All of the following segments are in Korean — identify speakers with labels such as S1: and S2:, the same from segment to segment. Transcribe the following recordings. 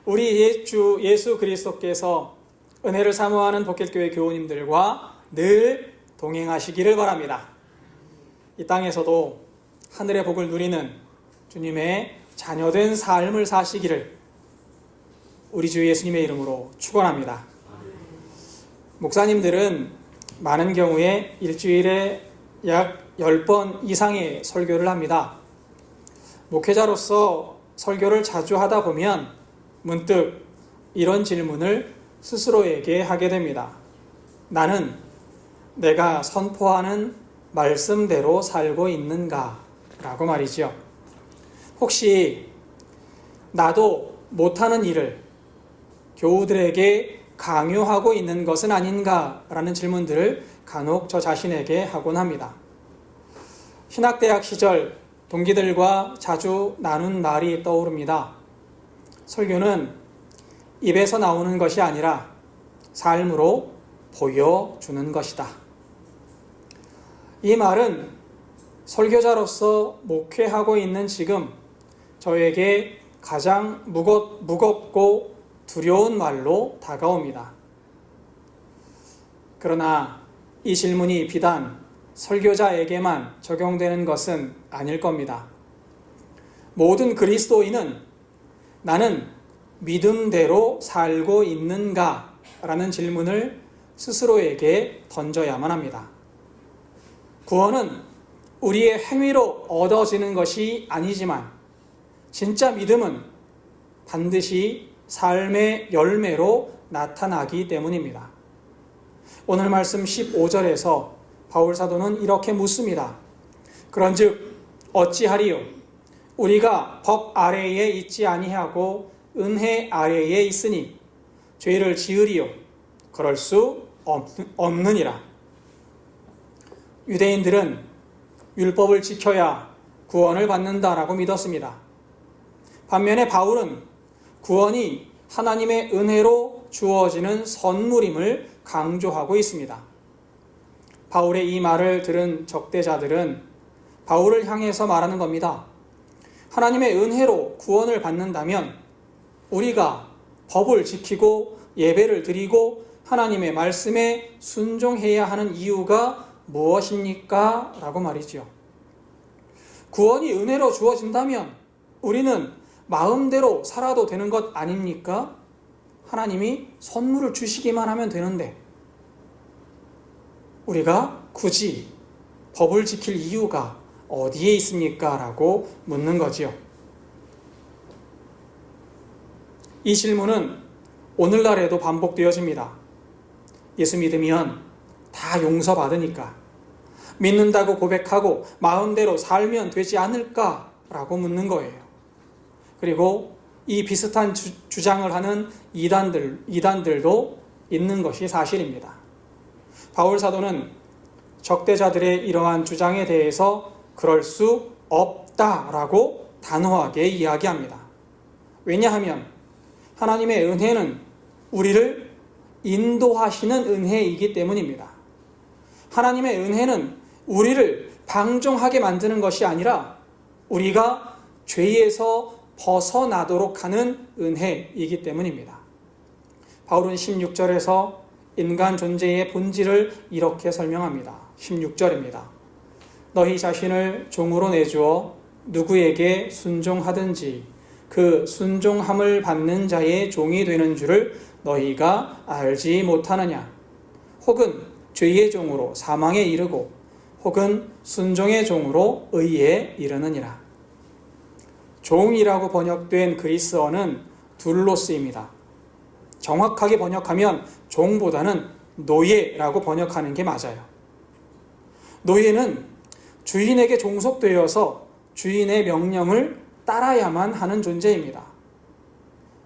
S1: 우리 주 예수 그리스도께서 은혜를 사모하는 복길교회 교우님들과 늘 동행하시기를 바랍니다. 이 땅에서도 하늘의 복을 누리는 주님의 자녀된 삶을 사시기를 우리 주 예수님의 이름으로 축원합니다. 목사님들은 많은 경우에 일주일에 약 10번 이상의 설교를 합니다. 목회자로서 설교를 자주 하다 보면 문득 이런 질문을 스스로에게 하게 됩니다. 나는 내가 선포하는 말씀대로 살고 있는가? 라고 말이죠. 혹시 나도 못하는 일을 교우들에게 강요하고 있는 것은 아닌가? 라는 질문들을 간혹 저 자신에게 하곤 합니다. 신학대학 시절 동기들과 자주 나눈 말이 떠오릅니다. 설교는 입에서 나오는 것이 아니라 삶으로 보여주는 것이다. 이 말은 설교자로서 목회하고 있는 지금 저에게 가장 무겁고 두려운 말로 다가옵니다. 그러나 이 질문이 비단 설교자에게만 적용되는 것은 아닐 겁니다. 모든 그리스도인은 나는 믿음대로 살고 있는가? 라는 질문을 스스로에게 던져야만 합니다. 구원은 우리의 행위로 얻어지는 것이 아니지만 진짜 믿음은 반드시 삶의 열매로 나타나기 때문입니다. 오늘 말씀 15절에서 바울 사도는 이렇게 묻습니다. 그런즉 어찌하리요? 우리가 법 아래에 있지 아니하고 은혜 아래에 있으니 죄를 지으리요? 그럴 수 없느니라. 유대인들은 율법을 지켜야 구원을 받는다라고 믿었습니다. 반면에 바울은 구원이 하나님의 은혜로 주어지는 선물임을 강조하고 있습니다. 바울의 이 말을 들은 적대자들은 바울을 향해서 말하는 겁니다. 하나님의 은혜로 구원을 받는다면 우리가 법을 지키고 예배를 드리고 하나님의 말씀에 순종해야 하는 이유가 무엇입니까? 라고 말이죠. 구원이 은혜로 주어진다면 우리는 마음대로 살아도 되는 것 아닙니까? 하나님이 선물을 주시기만 하면 되는데 우리가 굳이 법을 지킬 이유가 어디에 있습니까? 라고 묻는 거지요. 이 질문은 오늘날에도 반복되어집니다. 예수 믿으면 다 용서받으니까 믿는다고 고백하고 마음대로 살면 되지 않을까? 라고 묻는 거예요. 그리고 이 비슷한 주장을 하는 이단들도 있는 것이 사실입니다. 바울 사도는 적대자들의 이러한 주장에 대해서 그럴 수 없다라고 단호하게 이야기합니다. 왜냐하면 하나님의 은혜는 우리를 인도하시는 은혜이기 때문입니다. 하나님의 은혜는 우리를 방종하게 만드는 것이 아니라 우리가 죄에서 벗어나도록 하는 은혜이기 때문입니다. 바울은 16절에서 인간 존재의 본질을 이렇게 설명합니다. 16절입니다. 너희 자신을 종으로 내주어 누구에게 순종하든지 그 순종함을 받는 자의 종이 되는 줄을 너희가 알지 못하느냐? 혹은 죄의 종으로 사망에 이르고 혹은 순종의 종으로 의에 이르느니라. 종이라고 번역된 그리스어는 둘로 쓰입니다. 정확하게 번역하면 종보다는 노예라고 번역하는 게 맞아요. 노예는 주인에게 종속되어서 주인의 명령을 따라야만 하는 존재입니다.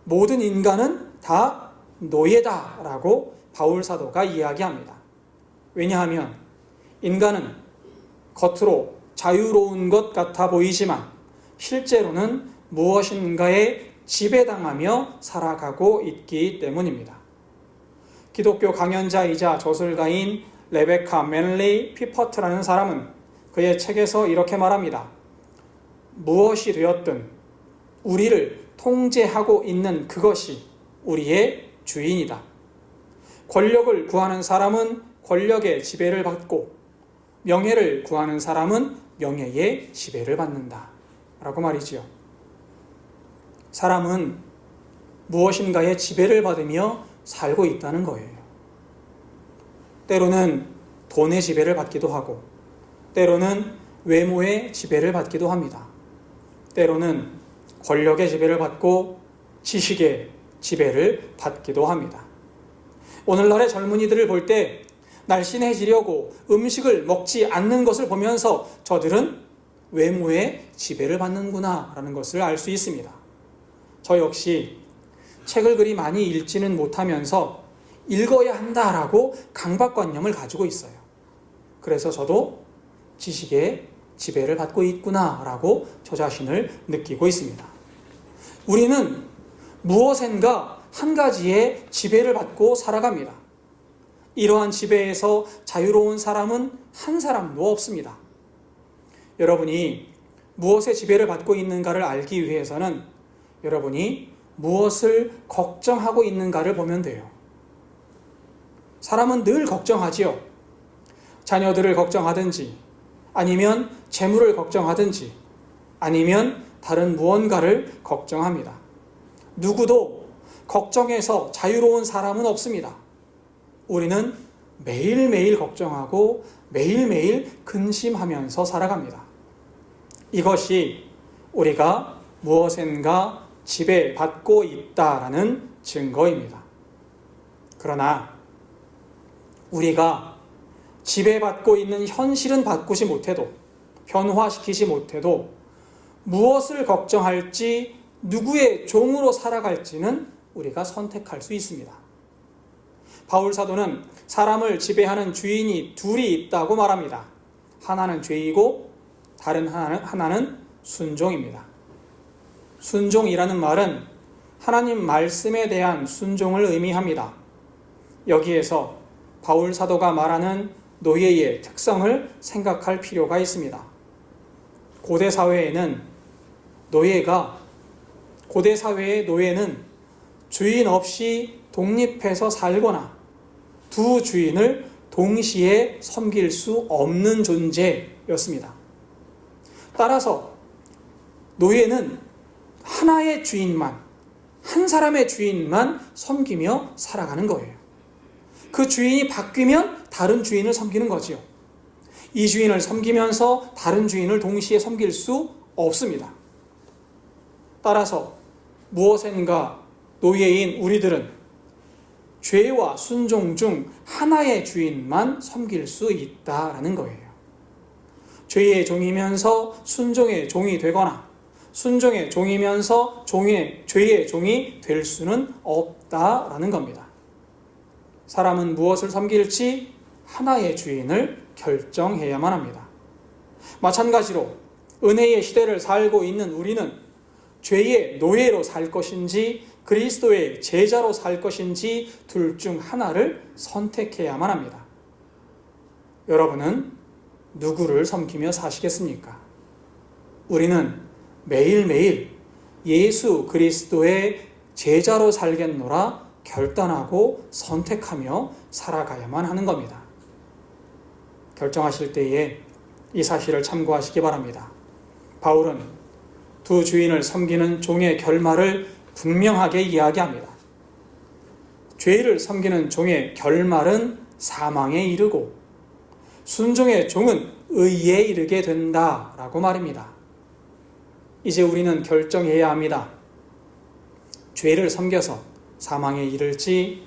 S1: 모든 인간은 다 노예다라고 바울 사도가 이야기합니다. 왜냐하면 인간은 겉으로 자유로운 것 같아 보이지만 실제로는 무엇인가에 지배당하며 살아가고 있기 때문입니다. 기독교 강연자이자 저술가인 레베카 맨리 피퍼트라는 사람은 그의 책에서 이렇게 말합니다. 무엇이 되었든 우리를 통제하고 있는 그것이 우리의 주인이다. 권력을 구하는 사람은 권력의 지배를 받고 명예를 구하는 사람은 명예의 지배를 받는다 라고 말이지요. 사람은 무엇인가의 지배를 받으며 살고 있다는 거예요. 때로는 돈의 지배를 받기도 하고, 때로는 외모의 지배를 받기도 합니다. 때로는 권력의 지배를 받고 지식의 지배를 받기도 합니다. 오늘날의 젊은이들을 볼 때 날씬해지려고 음식을 먹지 않는 것을 보면서 저들은 외모의 지배를 받는구나 라는 것을 알 수 있습니다. 저 역시 책을 그리 많이 읽지는 못하면서 읽어야 한다라고 강박관념을 가지고 있어요. 그래서 저도 지식의 지배를 받고 있구나라고 저 자신을 느끼고 있습니다. 우리는 무엇인가 한 가지의 지배를 받고 살아갑니다. 이러한 지배에서 자유로운 사람은 한 사람도 없습니다. 여러분이 무엇의 지배를 받고 있는가를 알기 위해서는 여러분이 무엇을 걱정하고 있는가를 보면 돼요. 사람은 늘 걱정하지요. 자녀들을 걱정하든지, 아니면 재물을 걱정하든지, 아니면 다른 무언가를 걱정합니다. 누구도 걱정해서 자유로운 사람은 없습니다. 우리는 매일매일 걱정하고 매일매일 근심하면서 살아갑니다. 이것이 우리가 무엇인가 지배받고 있다라는 증거입니다. 그러나 우리가 지배받고 있는 현실은 바꾸지 못해도, 변화시키지 못해도 무엇을 걱정할지, 누구의 종으로 살아갈지는 우리가 선택할 수 있습니다. 바울 사도는 사람을 지배하는 주인이 둘이 있다고 말합니다. 하나는 죄이고 다른 하나는 순종입니다. 순종이라는 말은 하나님 말씀에 대한 순종을 의미합니다. 여기에서 바울 사도가 말하는 노예의 특성을 생각할 필요가 있습니다. 고대 사회의 노예는 주인 없이 독립해서 살거나 두 주인을 동시에 섬길 수 없는 존재였습니다. 따라서 노예는 하나의 주인만, 한 사람의 주인만 섬기며 살아가는 거예요. 그 주인이 바뀌면 다른 주인을 섬기는 거지요. 이 주인을 섬기면서 다른 주인을 동시에 섬길 수 없습니다. 따라서 무엇인가 노예인 우리들은 죄와 순종 중 하나의 주인만 섬길 수 있다라는 거예요. 죄의 종이면서 순종의 종이 되거나 순종의 종이면서 죄의 종이 될 수는 없다라는 겁니다. 사람은 무엇을 섬길지 하나의 주인을 결정해야만 합니다. 마찬가지로 은혜의 시대를 살고 있는 우리는 죄의 노예로 살 것인지 그리스도의 제자로 살 것인지 둘 중 하나를 선택해야만 합니다. 여러분은 누구를 섬기며 사시겠습니까? 우리는 매일매일 예수 그리스도의 제자로 살겠노라 결단하고 선택하며 살아가야만 하는 겁니다. 결정하실 때에 이 사실을 참고하시기 바랍니다. 바울은 두 주인을 섬기는 종의 결말을 분명하게 이야기합니다. 죄를 섬기는 종의 결말은 사망에 이르고 순종의 종은 의에 이르게 된다라고 말입니다. 이제 우리는 결정해야 합니다. 죄를 섬겨서 사망에 이를지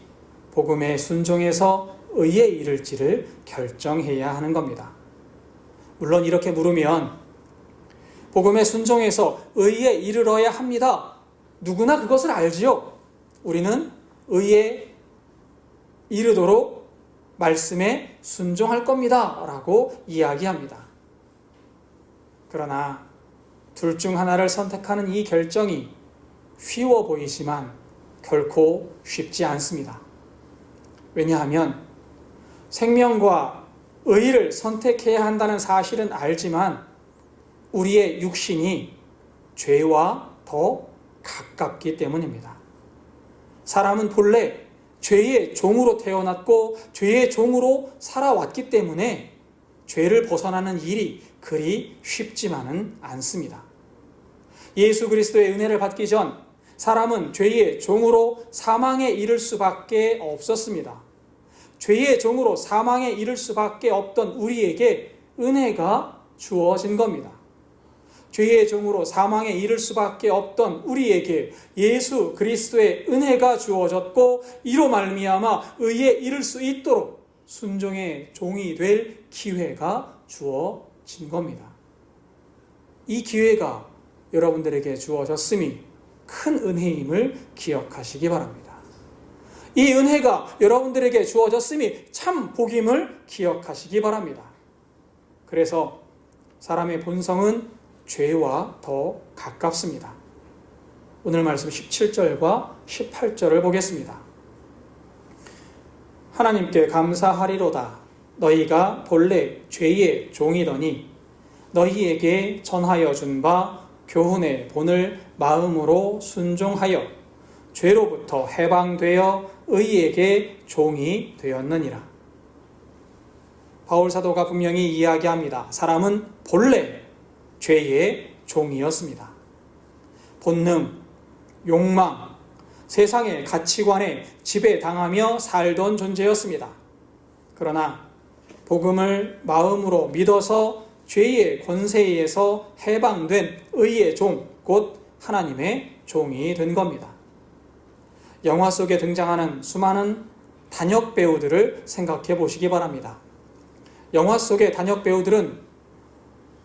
S1: 복음에 순종해서 의에 이를지를 결정해야 하는 겁니다. 물론 이렇게 물으면 복음에 순종해서 의에 이르러야 합니다. 누구나 그것을 알지요. 우리는 의에 이르도록 말씀에 순종할 겁니다 라고 이야기합니다. 그러나 둘 중 하나를 선택하는 이 결정이 쉬워 보이지만 결코 쉽지 않습니다. 왜냐하면 생명과 의를 선택해야 한다는 사실은 알지만 우리의 육신이 죄와 더 가깝기 때문입니다. 사람은 본래 죄의 종으로 태어났고 죄의 종으로 살아왔기 때문에 죄를 벗어나는 일이 그리 쉽지만은 않습니다. 예수 그리스도의 은혜를 받기 전 사람은 죄의 종으로 사망에 이를 수밖에 없었습니다. 죄의 종으로 사망에 이를 수밖에 없던 우리에게 은혜가 주어진 겁니다. 죄의 종으로 사망에 이를 수밖에 없던 우리에게 예수 그리스도의 은혜가 주어졌고 이로 말미암아 의에 이를 수 있도록 순종의 종이 될 기회가 주어진 겁니다. 이 기회가 여러분들에게 주어졌음이 큰 은혜임을 기억하시기 바랍니다. 이 은혜가 여러분들에게 주어졌음이 참 복임을 기억하시기 바랍니다. 그래서 사람의 본성은 죄와 더 가깝습니다. 오늘 말씀 17절과 18절을 보겠습니다. 하나님께 감사하리로다. 너희가 본래 죄의 종이더니 너희에게 전하여 준 바 교훈의 본을 마음으로 순종하여 죄로부터 해방되어 의에게 종이 되었느니라. 바울 사도가 분명히 이야기합니다. 사람은 본래 죄의 종이었습니다. 본능, 욕망, 세상의 가치관에 지배당하며 살던 존재였습니다. 그러나 복음을 마음으로 믿어서 죄의 권세에서 해방된 의의 종, 곧 하나님의 종이 된 겁니다. 영화 속에 등장하는 수많은 단역 배우들을 생각해 보시기 바랍니다. 영화 속의 단역 배우들은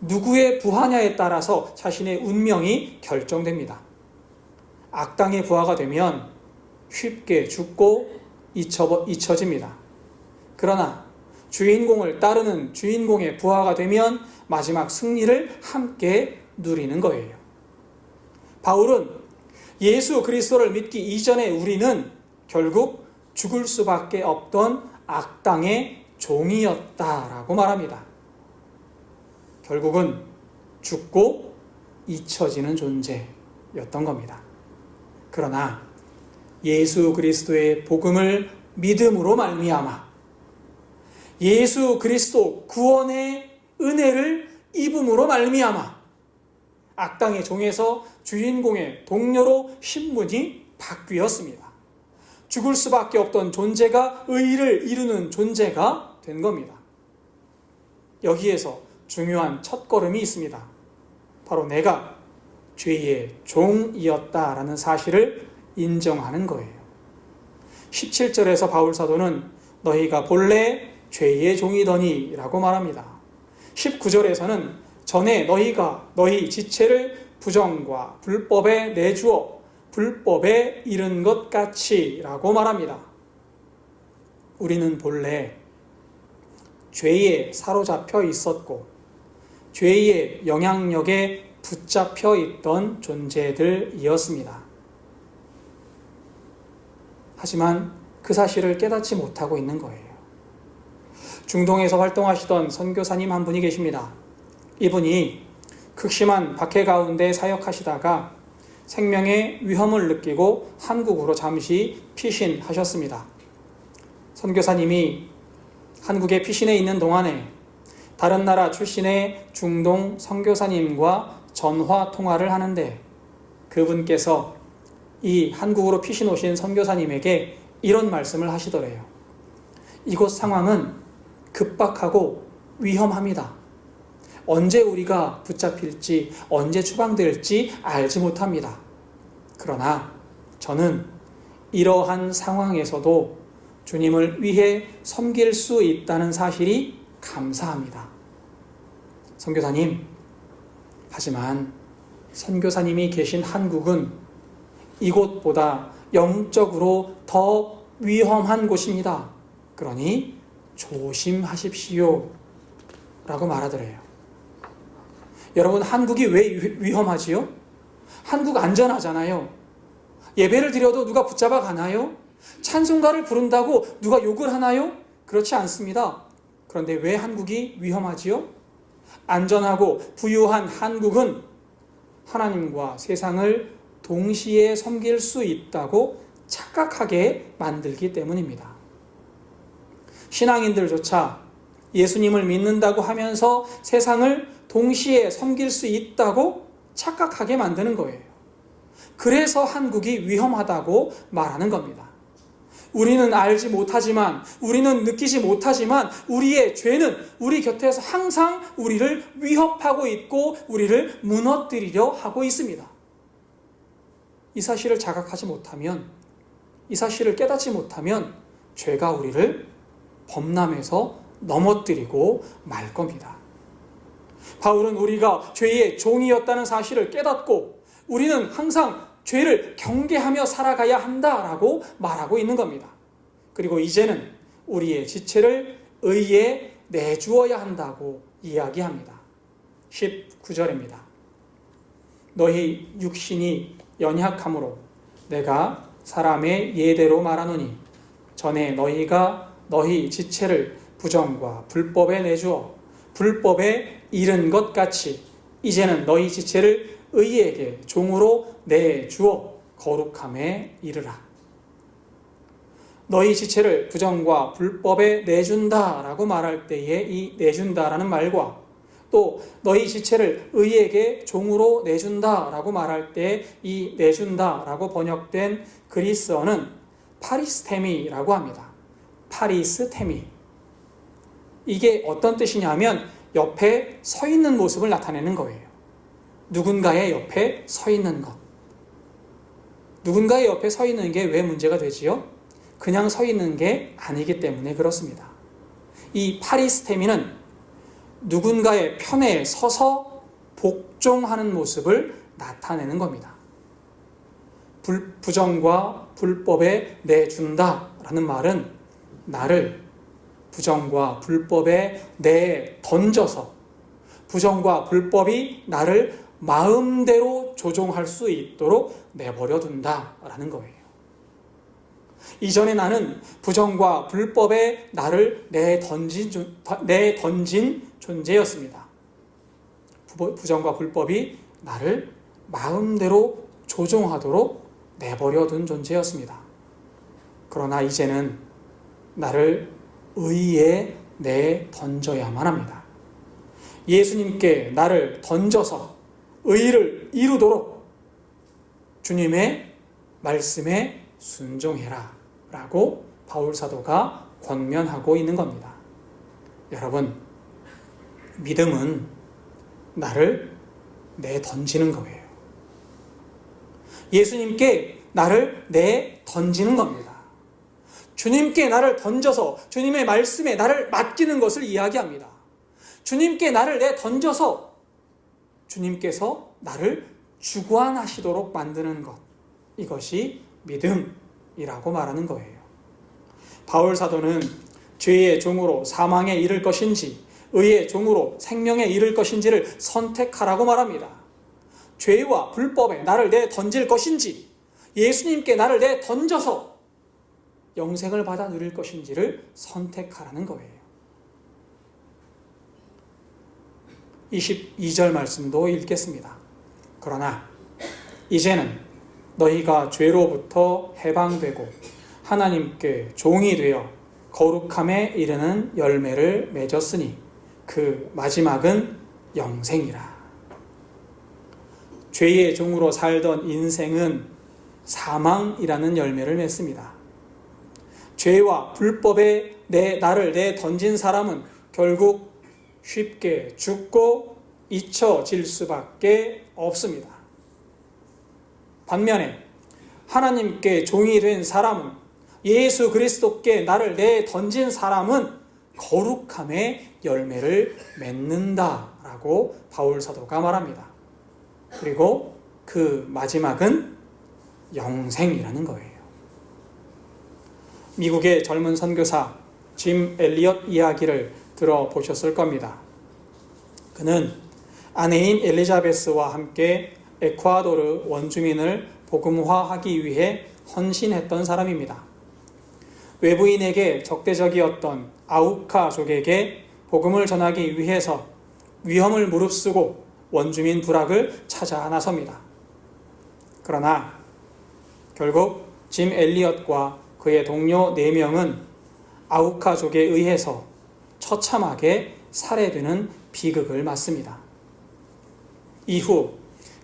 S1: 누구의 부하냐에 따라서 자신의 운명이 결정됩니다. 악당의 부하가 되면 쉽게 죽고 잊혀집니다. 그러나 주인공을 따르는 주인공의 부하가 되면 마지막 승리를 함께 누리는 거예요. 바울은 예수 그리스도를 믿기 이전에 우리는 결국 죽을 수밖에 없던 악당의 종이었다라고 말합니다. 결국은 죽고 잊혀지는 존재였던 겁니다. 그러나 예수 그리스도의 복음을 믿음으로 말미암아 예수 그리스도 구원의 은혜를 입음으로 말미암아 악당의 종에서 주인공의 동료로 신분이 바뀌었습니다. 죽을 수밖에 없던 존재가 의를 이루는 존재가 된 겁니다. 여기에서 중요한 첫걸음이 있습니다. 바로 내가 죄의 종이었다라는 사실을 인정하는 거예요. 17절에서 바울 사도는 너희가 본래 죄의 종이더니 라고 말합니다. 19절에서는 전에 너희가 너희 지체를 부정과 불법에 내주어 불법에 이른 것 같이 라고 말합니다. 우리는 본래 죄에 사로잡혀 있었고 죄의 영향력에 붙잡혀 있던 존재들이었습니다. 하지만 그 사실을 깨닫지 못하고 있는 거예요. 중동에서 활동하시던 선교사님 한 분이 계십니다. 이분이 극심한 박해 가운데 사역하시다가 생명의 위험을 느끼고 한국으로 잠시 피신하셨습니다. 선교사님이 한국에 피신해 있는 동안에 다른 나라 출신의 중동 선교사님과 전화 통화를 하는데 그분께서 이 한국으로 피신 오신 선교사님에게 이런 말씀을 하시더래요. 이곳 상황은 급박하고 위험합니다. 언제 우리가 붙잡힐지, 언제 추방될지 알지 못합니다. 그러나 저는 이러한 상황에서도 주님을 위해 섬길 수 있다는 사실이 감사합니다. 선교사님, 하지만 선교사님이 계신 한국은 이곳보다 영적으로 더 위험한 곳입니다. 그러니 조심하십시오 라고 말하더래요. 여러분, 한국이 왜 위험하지요? 한국 안전하잖아요. 예배를 드려도 누가 붙잡아 가나요? 찬송가를 부른다고 누가 욕을 하나요? 그렇지 않습니다. 그런데 왜 한국이 위험하지요? 안전하고 부유한 한국은 하나님과 세상을 동시에 섬길 수 있다고 착각하게 만들기 때문입니다. 신앙인들조차 예수님을 믿는다고 하면서 세상을 동시에 섬길 수 있다고 착각하게 만드는 거예요. 그래서 한국이 위험하다고 말하는 겁니다. 우리는 알지 못하지만, 우리는 느끼지 못하지만 우리의 죄는 우리 곁에서 항상 우리를 위협하고 있고 우리를 무너뜨리려 하고 있습니다. 이 사실을 자각하지 못하면, 이 사실을 깨닫지 못하면 죄가 우리를 범람해서 넘어뜨리고 말 겁니다. 바울은 우리가 죄의 종이었다는 사실을 깨닫고 우리는 항상 죄를 경계하며 살아가야 한다라고 말하고 있는 겁니다. 그리고 이제는 우리의 지체를 의에 내주어야 한다고 이야기합니다. 19절입니다. 너희 육신이 연약함으로 내가 사람의 예대로 말하노니 전에 너희가 너희 지체를 부정과 불법에 내주어 불법에 이른 것 같이 이제는 너희 지체를 의에게 종으로 내주어 거룩함에 이르라. 너희 지체를 부정과 불법에 내준다라고 말할 때에 이 내준다라는 말과 또 너희 지체를 의에게 종으로 내준다라고 말할 때 이 내준다라고 번역된 그리스어는 파리스테미라고 합니다. 파리스테미. 이게 어떤 뜻이냐면 옆에 서 있는 모습을 나타내는 거예요. 누군가의 옆에 서 있는 것. 누군가의 옆에 서 있는 게 왜 문제가 되지요? 그냥 서 있는 게 아니기 때문에 그렇습니다. 이 파리스테미는 누군가의 편에 서서 복종하는 모습을 나타내는 겁니다. 부정과 불법에 내준다라는 말은 나를 부정과 불법에 내던져서 부정과 불법이 나를 마음대로 조종할 수 있도록 내버려 둔다라는 거예요. 이전에 나는 부정과 불법에 나를 내던진 존재였습니다. 부정과 불법이 나를 마음대로 조종하도록 내버려 둔 존재였습니다. 그러나 이제는 나를 의에 내던져야만 합니다. 예수님께 나를 던져서 의를 이루도록 주님의 말씀에 순종해라 라고 바울 사도가 권면하고 있는 겁니다. 여러분, 믿음은 나를 내던지는 거예요. 예수님께 나를 내던지는 겁니다. 주님께 나를 던져서 주님의 말씀에 나를 맡기는 것을 이야기합니다. 주님께 나를 내던져서 주님께서 나를 주관하시도록 만드는 것, 이것이 믿음이라고 말하는 거예요. 바울 사도는 죄의 종으로 사망에 이를 것인지 의의 종으로 생명에 이를 것인지를 선택하라고 말합니다. 죄와 불법에 나를 내던질 것인지 예수님께 나를 내던져서 영생을 받아 누릴 것인지를 선택하라는 거예요. 22절 말씀도 읽겠습니다. 그러나 이제는 너희가 죄로부터 해방되고 하나님께 종이 되어 거룩함에 이르는 열매를 맺었으니 그 마지막은 영생이라. 죄의 종으로 살던 인생은 사망이라는 열매를 맺습니다. 죄와 불법에 나를 내던진 사람은 결국 쉽게 죽고 잊혀질 수밖에 없습니다. 반면에 하나님께 종이 된 사람은, 예수 그리스도께 나를 내던진 사람은 거룩함의 열매를 맺는다라고 바울 사도가 말합니다. 그리고 그 마지막은 영생이라는 거예요. 미국의 젊은 선교사 짐 엘리엇 이야기를 들어보셨을 겁니다. 그는 아내인 엘리자베스와 함께 에콰도르 원주민을 복음화하기 위해 헌신했던 사람입니다. 외부인에게 적대적이었던 아우카족에게 복음을 전하기 그러나 결국 짐 엘리엇과 그의 동료 4명은 아우카족에 의해서 처참하게 살해되는 비극을 맞습니다. 이후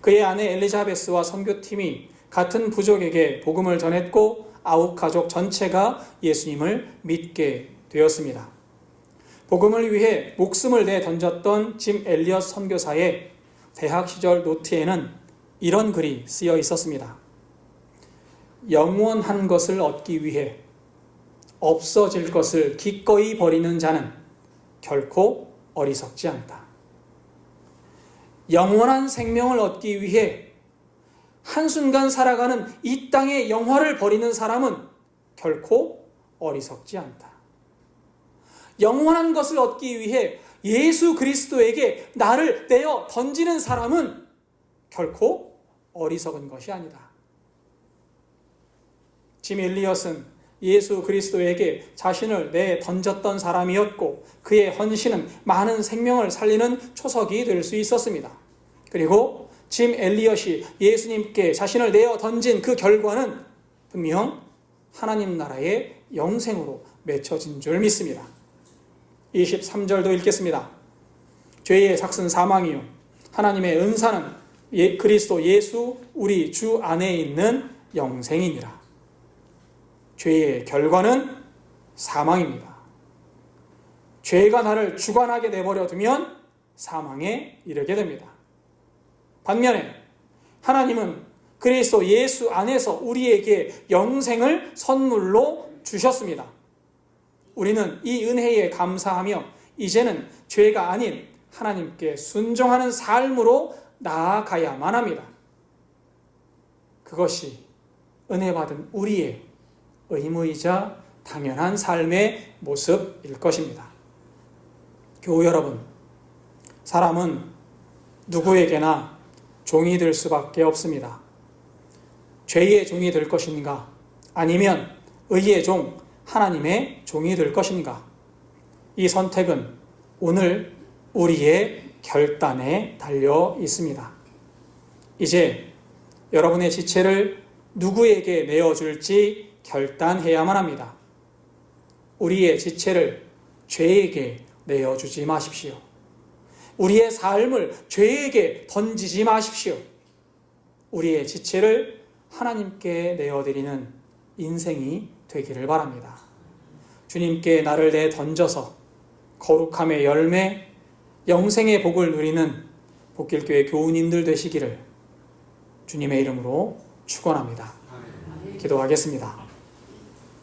S1: 그의 아내 엘리자베스와 선교팀이 같은 부족에게 복음을 전했고 아우카족 전체가 예수님을 믿게 되었습니다. 복음을 위해 목숨을 내 던졌던 짐 엘리엇 선교사의 대학 시절 노트에는 이런 글이 쓰여 있었습니다. 영원한 것을 얻기 위해 없어질 것을 기꺼이 버리는 자는 결코 어리석지 않다. 영원한 생명을 얻기 위해 한순간 살아가는 이 땅의 영화를 버리는 사람은 결코 어리석지 않다. 영원한 것을 얻기 위해 예수 그리스도에게 나를 내어 던지는 사람은 결코 어리석은 것이 아니다. 짐 엘리엇은 예수 그리스도에게 자신을 내 던졌던 사람이었고 그의 헌신은 많은 생명을 살리는 초석이 될 수 있었습니다. 그리고 짐 엘리엇이 예수님께 자신을 내어 던진 그 결과는 분명 하나님 나라의 영생으로 맺혀진 줄 믿습니다. 23절도 읽겠습니다. 죄의 삭은 사망이요 하나님의 은사는 그리스도 예수 우리 주 안에 있는 영생이니라. 죄의 결과는 사망입니다. 죄가 나를 주관하게 내버려 두면 사망에 이르게 됩니다. 반면에 하나님은 그리스도 예수 안에서 우리에게 영생을 선물로 주셨습니다. 우리는 이 은혜에 감사하며 이제는 죄가 아닌 하나님께 순종하는 삶으로 나아가야만 합니다. 그것이 은혜 받은 우리의 의무이자 당연한 삶의 모습일 것입니다. 교우 여러분, 사람은 누구에게나 종이 될 수밖에 없습니다. 죄의 종이 될 것인가? 아니면 의의 종, 하나님의 종이 될 것인가? 이 선택은 오늘 우리의 결단에 달려 있습니다. 이제 여러분의 지체를 누구에게 내어줄지 결단해야만 합니다. 우리의 지체를 죄에게 내어주지 마십시오. 우리의 삶을 죄에게 던지지 마십시오. 우리의 지체를 하나님께 내어드리는 인생이 되기를 바랍니다. 주님께 나를 내 던져서 거룩함의 열매, 영생의 복을 누리는 복길교회 교우님들 되시기를 주님의 이름으로 축원합니다. 기도하겠습니다.